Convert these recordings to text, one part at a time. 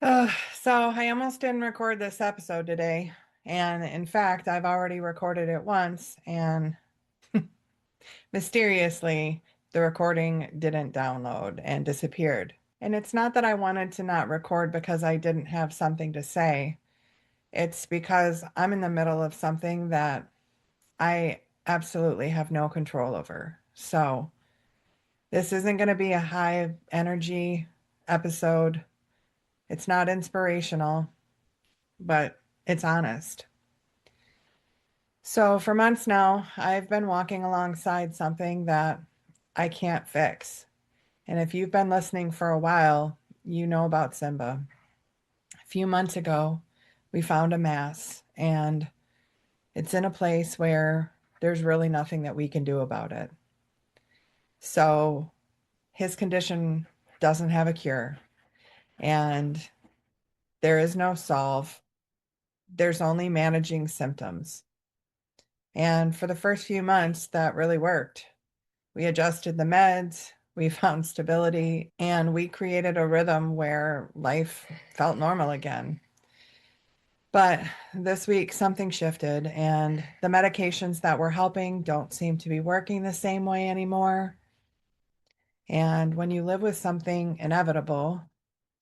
So I almost didn't record this episode today. And in fact, I've already recorded it once, and mysteriously, the recording didn't download and disappeared. And it's not that I wanted to not record because I didn't have something to say. It's because I'm in the middle of something that I absolutely have no control over. So this isn't going to be a high energy episode. It's not inspirational, but it's honest. So, for months now, I've been walking alongside something that I can't fix. And if you've been listening for a while, you know about Simba. A few months ago, we found a mass, and it's in a place where there's really nothing that we can do about it. So, his condition doesn't have a cure, and there is no solve. There's only managing symptoms. And for the first few months, that really worked. We adjusted the meds, we found stability, and we created a rhythm where life felt normal again. But this week, something shifted, and the medications that were helping don't seem to be working the same way anymore. And when you live with something inevitable,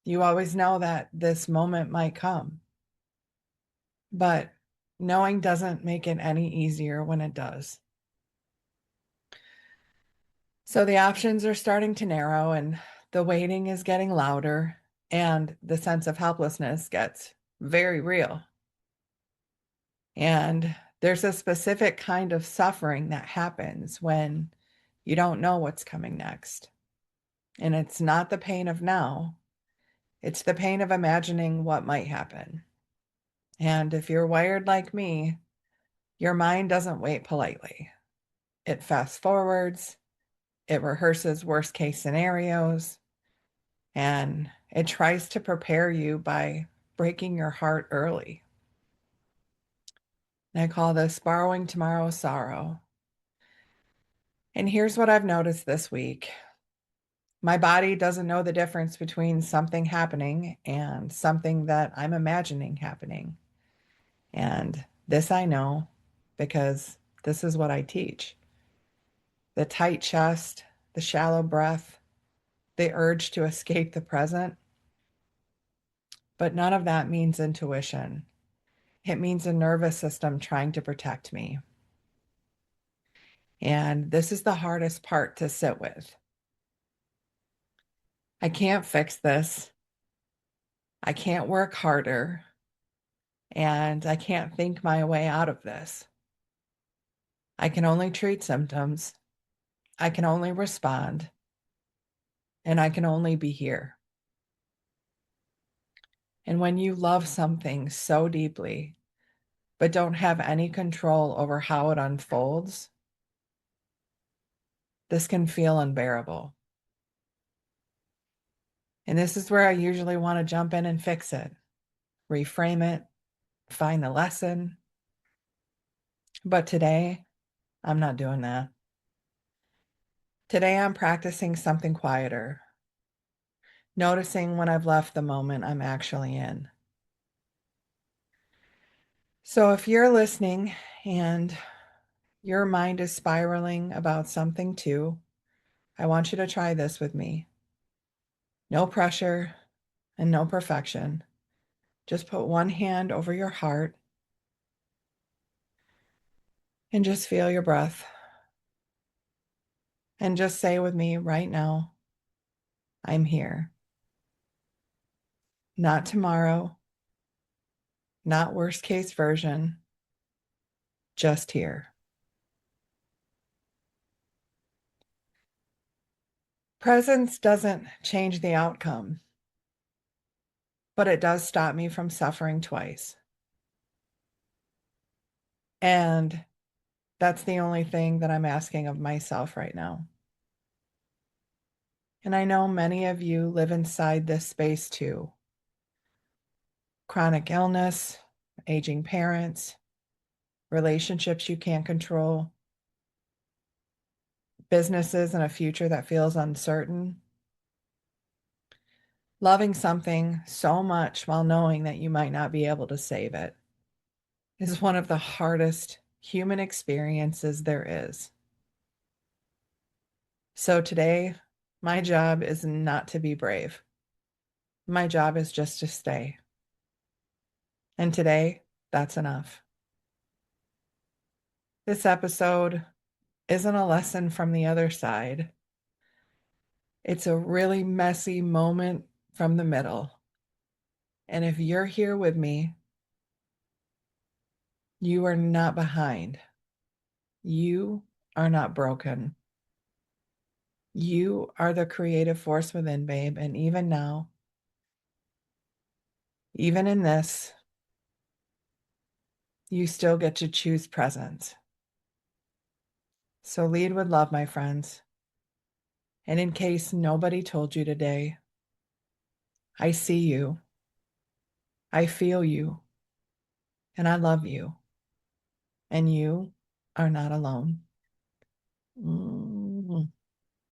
you always know that this moment might come. But knowing doesn't make it any easier when it does. So the options are starting to narrow, and the waiting is getting louder, and the sense of helplessness gets very real. And there's a specific kind of suffering that happens when you don't know what's coming next. And it's not the pain of now, it's the pain of imagining what might happen. And if you're wired like me, your mind doesn't wait politely. It fast forwards, it rehearses worst case scenarios, and it tries to prepare you by breaking your heart early. And I call this borrowing tomorrow's sorrow. And here's what I've noticed this week. My body doesn't know the difference between something happening and something that I'm imagining happening. And this I know because this is what I teach. The tight chest, the shallow breath, the urge to escape the present. But none of that means intuition. It means a nervous system trying to protect me. And this is the hardest part to sit with. I can't fix this. I can't work harder. And I can't think my way out of this. I can only treat symptoms. I can only respond. And I can only be here. And when you love something so deeply, but don't have any control over how it unfolds, this can feel unbearable. And this is where I usually want to jump in and fix it, reframe it, find the lesson. But today, I'm not doing that. Today, I'm practicing something quieter, noticing when I've left the moment I'm actually in. So if you're listening and your mind is spiraling about something too, I want you to try this with me. No pressure and no perfection. Just put one hand over your heart and just feel your breath. And just say with me right now, I'm here. Not tomorrow, not worst case version, just here. Presence doesn't change the outcome, but it does stop me from suffering twice. And that's the only thing that I'm asking of myself right now. And I know many of you live inside this space too. Chronic illness, aging parents, relationships you can't control, businesses and a future that feels uncertain. Loving something so much while knowing that you might not be able to save it is one of the hardest human experiences there is. So today, my job is not to be brave. My job is just to stay. And today, that's enough. This episode isn't a lesson from the other side. It's a really messy moment from the middle. And if you're here with me, you are not behind. You are not broken. You are the creative force within, babe. And even now, even in this, you still get to choose presence. So lead with love, my friends. And in case nobody told you today, I see you, I feel you, and I love you. And you are not alone.